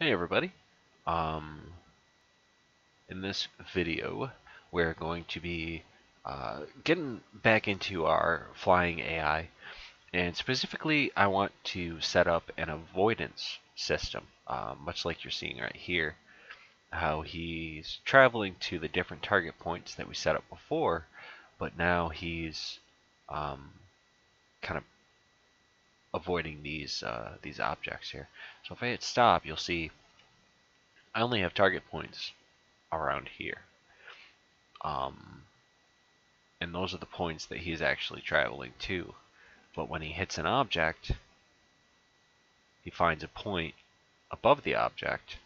Hey everybody. Um, in this video, we're going to be getting back into our flying AI, and specifically, I want to set up an avoidance system, much like you're seeing right here, how he's traveling to the different target points that we set up before, but now he's um, kind of avoiding these objects here. So if I hit stop, you'll see I only have target points around here. Um, and those are the points that he's actually traveling to. But when he hits an object, he finds a point above the object,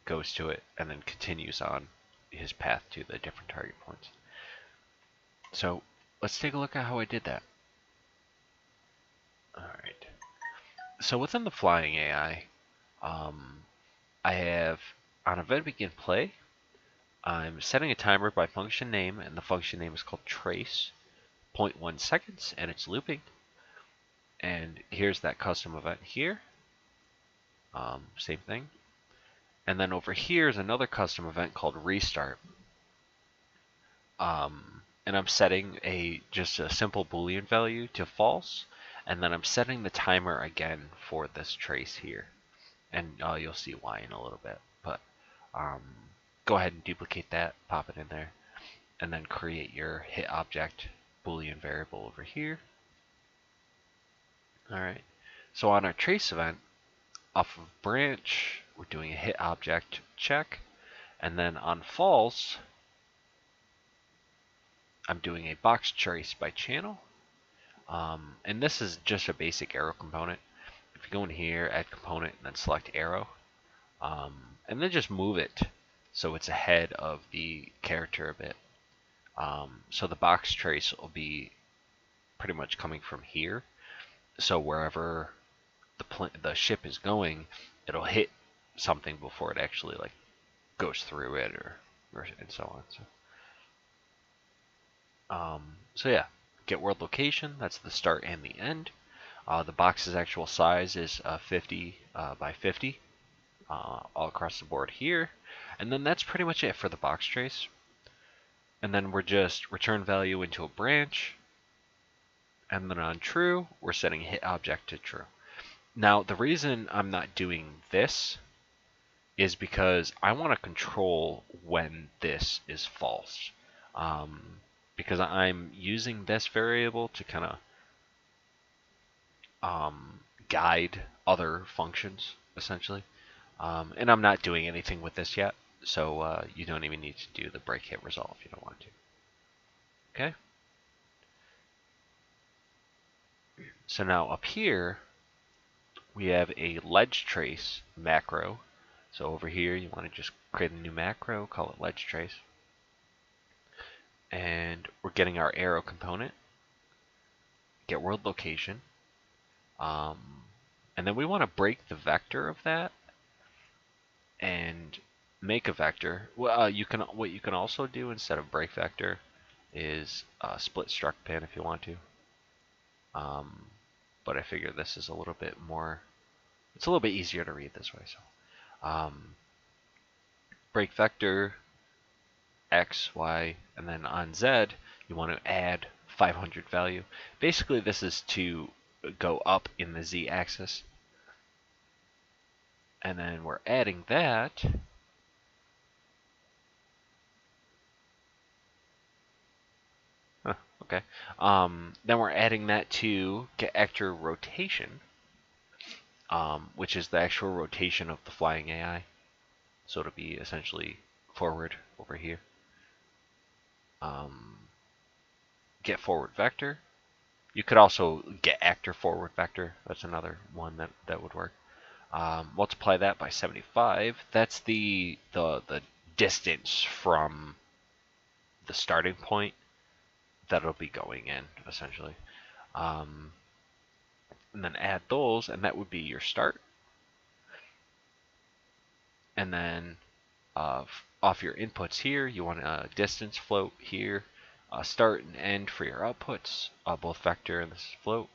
goes to it, and then continues on his path to the different target points. So let's take a look at how I did that. Alright. So within the flying AI, I have on event begin play, I'm setting a timer by function name, and the function name is called trace, 0.1 seconds, and it's looping. And here's that custom event here. Same thing. And then over here is another custom event called restart. And I'm setting just a simple Boolean value to false. And then I'm setting the timer again for this trace here. And you'll see why in a little bit. But go ahead and duplicate that, pop it in there, and then create your hit object Boolean variable over here. Alright, so on our trace event, off of branch, we're doing a hit object check, and then on false, I'm doing a box trace by channel, and this is just a basic arrow component. If you go in here, add component, and then select arrow, and then just move it so it's ahead of the character a bit. So the box trace will be pretty much coming from here. So wherever the ship is going, it'll hit something before it actually goes through it or and so on. So yeah, get world location. That's the start and the end. The box's actual size is 50 by 50 all across the board here. And then that's pretty much it for the box trace. And then we're just return value into a branch. And then on true, we're setting hit object to true. Now, the reason I'm not doing this is because I want to control when this is false. Because I'm using this variable to kind of guide other functions, essentially. And I'm not doing anything with this yet, so you don't even need to do the break hit resolve if you don't want to. Okay? So now up here, we have a ledge trace macro. So over here, you want to just create a new macro, call it ledge trace. And we're getting our arrow component, get world location, and then we want to break the vector of that and make a vector. Well, what you can also do instead of break vector is split struct pin if you want to. But I figure this is a little bit more. It's a little bit easier to read this way. So break vector X, Y, and then on Z, you want to add 500 value. Basically, this is to go up in the Z axis. And then we're adding that. Huh, okay. Then we're adding that to get actor rotation, which is the actual rotation of the flying AI. So it'll be essentially forward over here. Get forward vector. You could also get actor forward vector. That's another one that would work. Multiply that by 75. That's the distance from the starting point that it'll be going in, essentially. And then add those, and that would be your start. And then off your inputs here, you want a distance float here, start and end for your outputs, both vector and this float.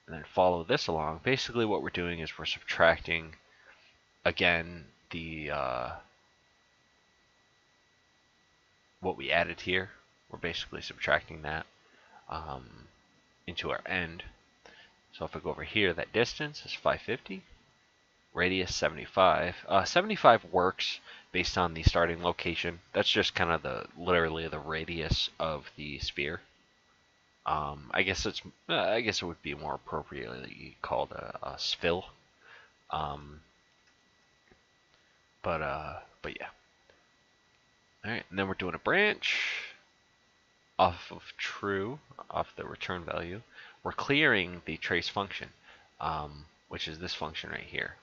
And then follow this along. Basically what we're doing is we're subtracting again, the what we added here, we're basically subtracting that into our end. So if I go over here, that distance is 550, radius 75. 75 works based on the starting location. That's just kind of literally the radius of the sphere. I guess it would be more appropriately called a spill. But yeah. All right, and then we're doing a branch off of true, off the return value. We're clearing the trace function, which is this function right here.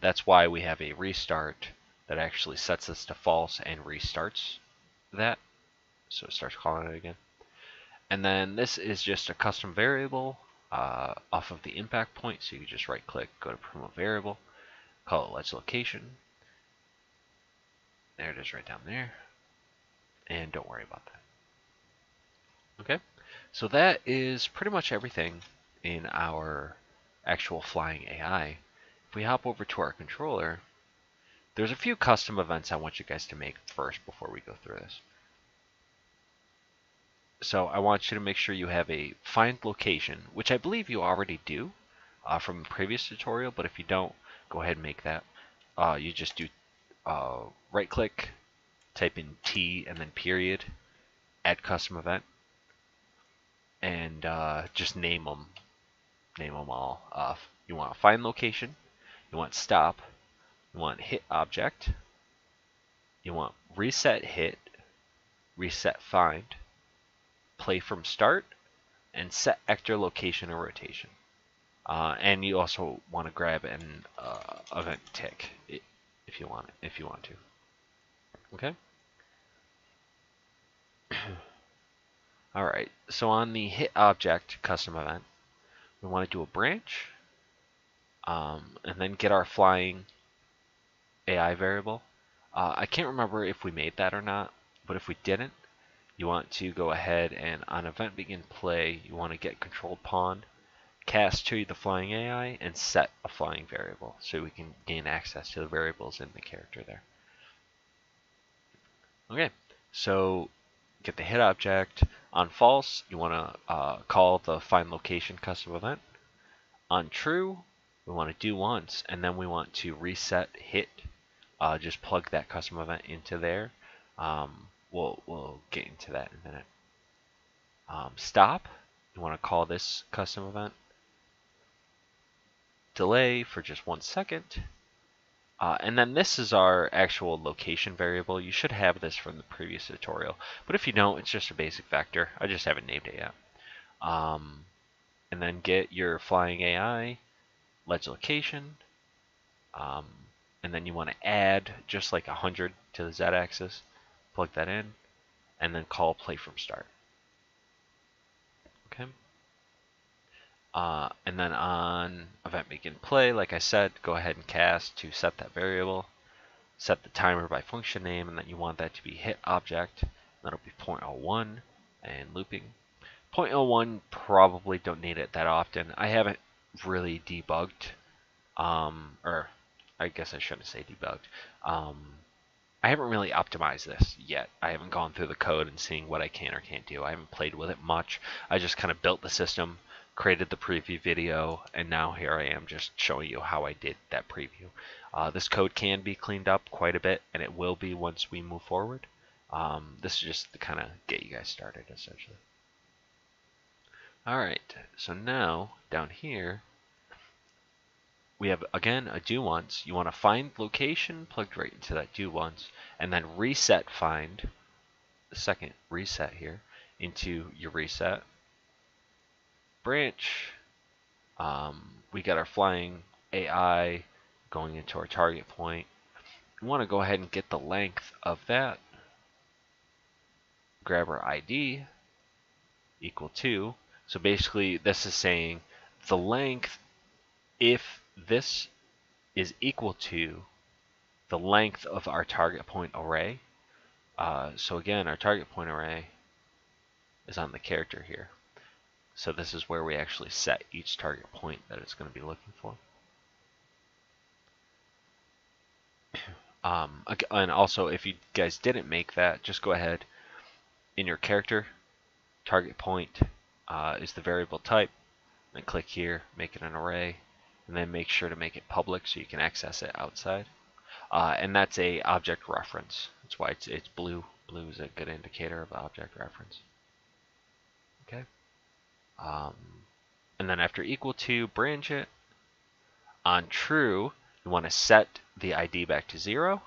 That's why we have a restart that actually sets this to false and restarts that. So it starts calling it again. And then this is just a custom variable off of the impact point. So you just right click, go to promote variable, call it ledge location. There it is right down there. And don't worry about that. Okay, so that is pretty much everything in our actual flying AI. If we hop over to our controller, there's a few custom events I want you guys to make first before we go through this. So I want you to make sure you have a find location, which I believe you already do from a previous tutorial, but if you don't, go ahead and make that. You just do right click, type in T and then period, add custom event, and just name them all. You want find location, you want stop, you want hit object, you want reset hit, reset find, play from start, and set actor location or rotation. And you also want to grab an event tick if you want to. Okay. All right. So on the hit object custom event, we want to do a branch, and then get our flying AI variable. I can't remember if we made that or not, but if we didn't, you want to go ahead and on event begin play, you want to get controlled pawn, cast to the flying AI, and set a flying variable so we can gain access to the variables in the character there. Okay, so get the hit object. On false, you want to call the find location custom event. On true, we want to do once, and then we want to reset hit. Just plug that custom event into there. We'll get into that in a minute. Stop, you want to call this custom event. Delay for just 1 second. And then this is our actual location variable. You should have this from the previous tutorial, but if you don't, it's just a basic vector. I just haven't named it yet. And then get your flying AI, ledge location, and then you want to add just like 100 to the z-axis, plug that in, and then call play from start. Okay. And then on event begin play, like I said, go ahead and cast to set that variable, set the timer by function name, and then you want that to be hit object. That'll be 0.01 and looping. 0.01 probably don't need it that often. I haven't really debugged, or I guess I shouldn't say debugged. I haven't really optimized this yet. I haven't gone through the code and seeing what I can or can't do. I haven't played with it much. I just kind of built the system, created the preview video, and now here I am just showing you how I did that preview. This code can be cleaned up quite a bit, and it will be once we move forward. This is just to kind of get you guys started, essentially. Alright, so now down here, we have, again, a do once. You want to find location plugged right into that do once, and then reset find, the second reset here, into your reset. Branch, we got our flying AI going into our target point. We want to go ahead and get the length of that. Grab our ID, equal to. So basically, this is saying the length, if this is equal to the length of our target point array. So again, our target point array is on the character here. So this is where we actually set each target point that it's going to be looking for. And also, if you guys didn't make that, just go ahead in your character, target point is the variable type, then click here, make it an array, and then make sure to make it public so you can access it outside. And that's a object reference. That's why it's blue. Blue is a good indicator of object reference. Okay. Um, and then after equal to, branch it. On true, you want to set the ID back to 0,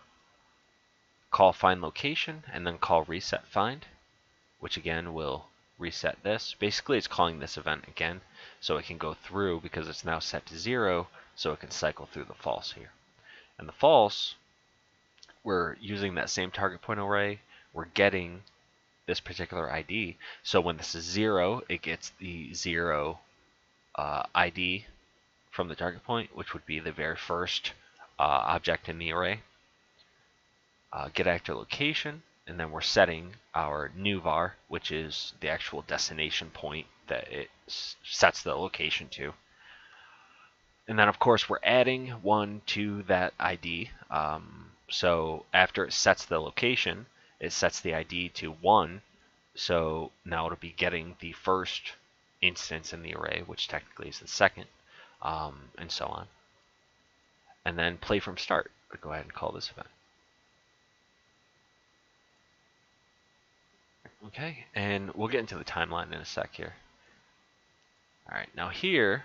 call find location, and then call reset find, which again will reset this. Basically, it's calling this event again, so it can go through because it's now set to 0, so it can cycle through the false here. And the false, we're using that same target point array. We're getting this particular ID. So when this is 0, it gets the 0 ID from the target point, which would be the very first object in the array. Get actor location, and then we're setting our new var, which is the actual destination point that it sets the location to. And then, of course, we're adding 1 to that ID. So after it sets the location, it sets the ID to 1. So now it'll be getting the first instance in the array, which technically is the second, and so on. And then play from start. We'll go ahead and call this event. Okay, and we'll get into the timeline in a sec here. All right, now here,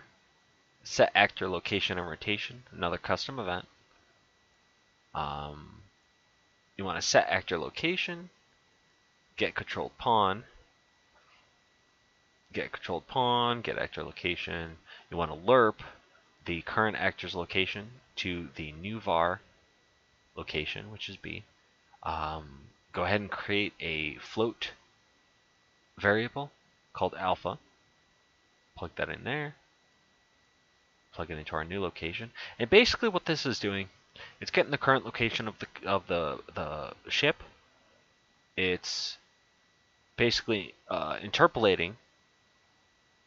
set actor location and rotation, another custom event. You want to set actor location, get controlled pawn, get controlled pawn, get actor location. You want to lerp the current actor's location to the new var location, which is B. Go ahead and create a float variable called alpha. Plug that in there. Plug it into our new location. And basically what this is doing, it's getting the current location of the ship. It's basically interpolating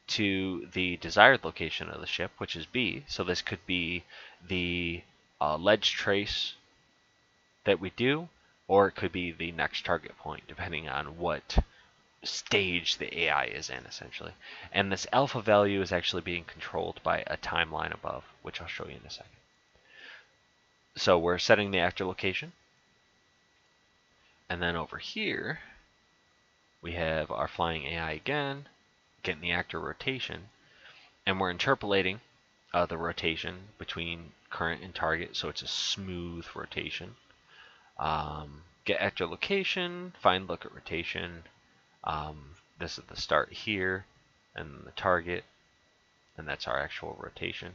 to the desired location of the ship, which is B. So this could be the ledge trace that we do, or it could be the next target point, depending on what stage the AI is in, essentially. And this alpha value is actually being controlled by a timeline above, which I'll show you in a second. So we're setting the actor location. And then over here, we have our flying AI again, getting the actor rotation. And we're interpolating the rotation between current and target, so it's a smooth rotation. Get actor location, find look at rotation. This is the start here, and the target, and that's our actual rotation.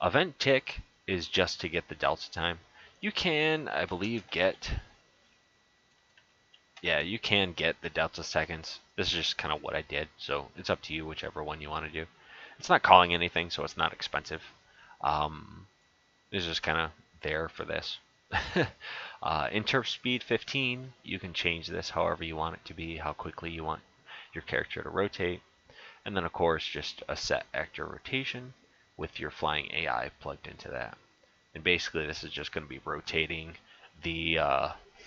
Event tick is just to get the delta time. You can, I believe, get the delta seconds. This is just kind of what I did, so it's up to you, whichever one you want to do. It's not calling anything, so it's not expensive. It's just kind of there for this. Interp speed 15, you can change this however you want it to be, how quickly you want your character to rotate. And then, of course, just a set actor rotation with your flying AI plugged into that. And basically, this is just going to be rotating the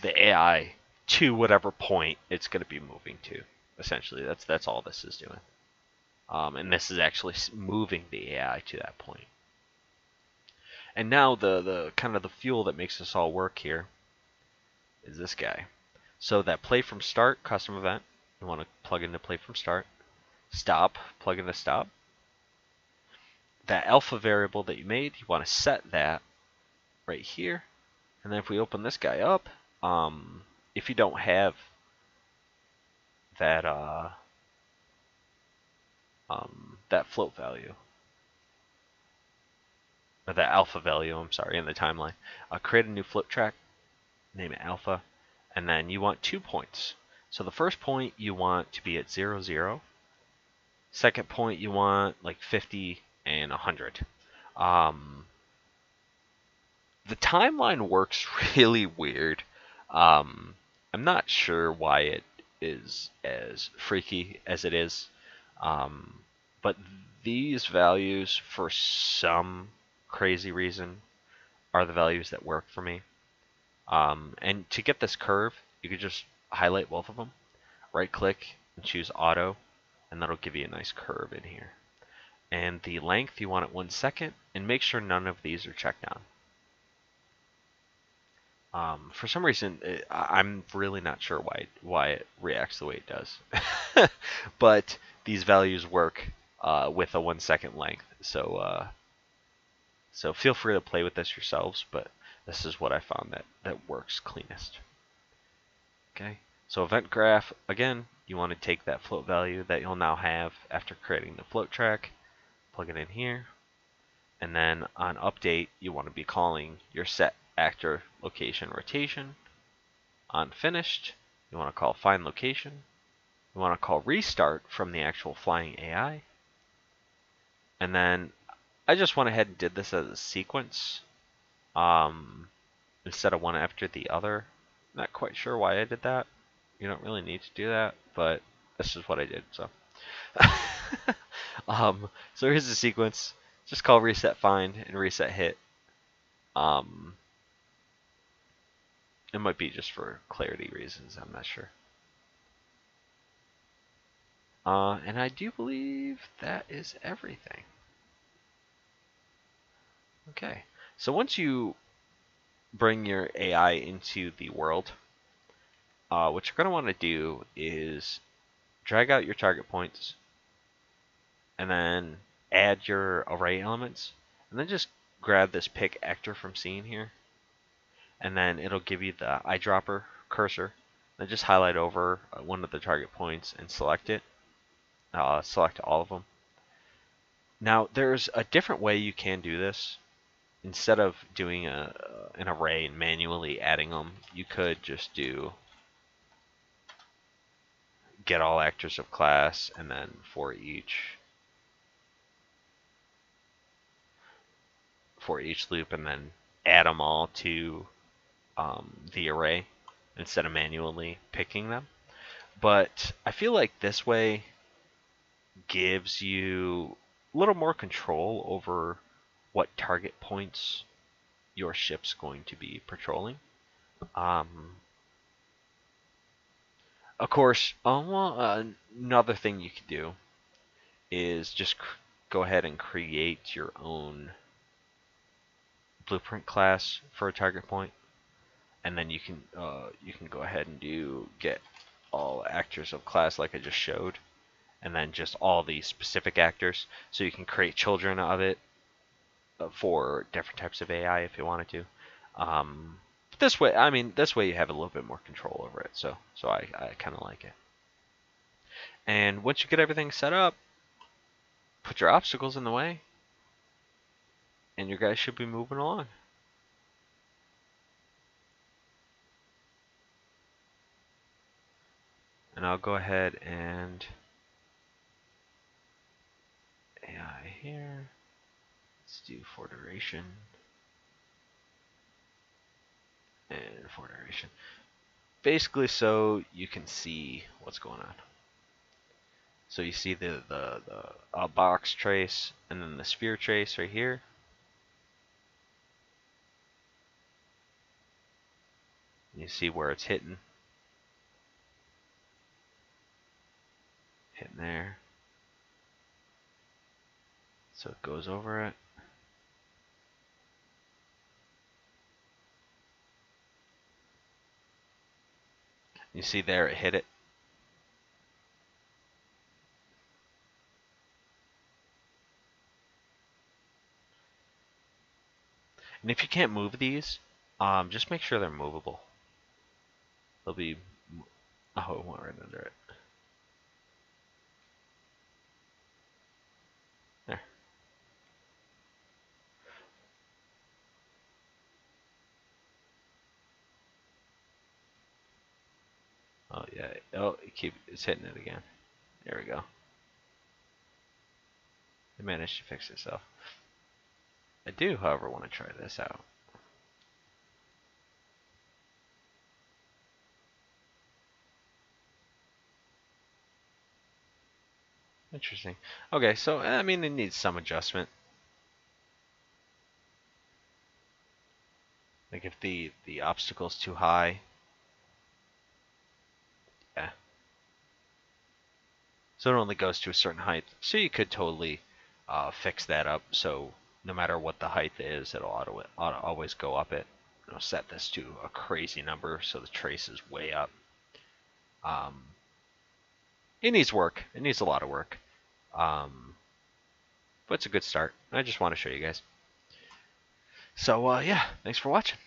AI to whatever point it's going to be moving to. Essentially, that's all this is doing. And this is actually moving the AI to that point. And now the kind of the fuel that makes this all work here is this guy. So that play from start custom event, you want to plug into play from start. Stop, plug into stop. That alpha variable that you made, you want to set that right here. And then if we open this guy up, if you don't have that that float value, or that alpha value, I'm sorry, in the timeline, create a new float track, name it alpha, and then you want 2 points. So the first point you want to be at 0, 0. Second point you want like 50 and 100. The timeline works really weird. I'm not sure why it is as freaky as it is, but these values, for some crazy reason, are the values that work for me. And to get this curve, you could just highlight both of them, right click and choose auto, and that'll give you a nice curve in here. And the length, you want it 1 second, and make sure none of these are checked on. For some reason, I'm really not sure why it reacts the way it does. But these values work with a 1 second length. So feel free to play with this yourselves, but this is what I found that works cleanest. Okay, so event graph, again, you want to take that float value that you'll now have after creating the float track, plug it in here, and then on update, you want to be calling your set actor location rotation. On finished, you want to call find location. You want to call restart from the actual flying AI. And then I just went ahead and did this as a sequence instead of one after the other. Not quite sure why I did that. You don't really need to do that, but this is what I did. So, so here's the sequence. Just call reset find and reset hit. It might be just for clarity reasons. I'm not sure. And I do believe that is everything. Okay, so once you bring your AI into the world, what you're going to want to do is drag out your target points and then add your array elements, and then just grab this pick actor from scene here, and then it'll give you the eyedropper cursor. Then just highlight over one of the target points and select it. Select all of them. Now there's a different way you can do this. Instead of doing an array and manually adding them, you could just do get all actors of class, and then for each loop, and then add them all to the array instead of manually picking them. But I feel like this way gives you a little more control over what target points your ship's going to be patrolling. Of course, another thing you could do is just go ahead and create your own blueprint class for a target point, and then you can go ahead and do get all actors of class like I just showed, and then just all the specific actors. So you can create children of it for different types of AI if you wanted to. This way, this way you have a little bit more control over it. So I kind of like it. And once you get everything set up, put your obstacles in the way, and your guys should be moving along. And I'll go ahead and AI here. Let's do for duration. And for duration. Basically so you can see what's going on. So you see the box trace and then the sphere trace right here. You see where it's hitting. Hitting there. So it goes over it. You see there it hit it. And if you can't move these, just make sure they're movable. They'll be... Oh, it went right under it. There. Oh, yeah. Oh, it's hitting it again. There we go. It managed to fix itself. I do, however, want to try this out. Interesting. Okay, so, it needs some adjustment. Like if the obstacle's too high, yeah. So it only goes to a certain height. So you could totally fix that up. So no matter what the height is, it'll always go up it. Set this to a crazy number so the trace is way up. It needs work. It needs a lot of work. But it's a good start. I just want to show you guys. So yeah, thanks for watching.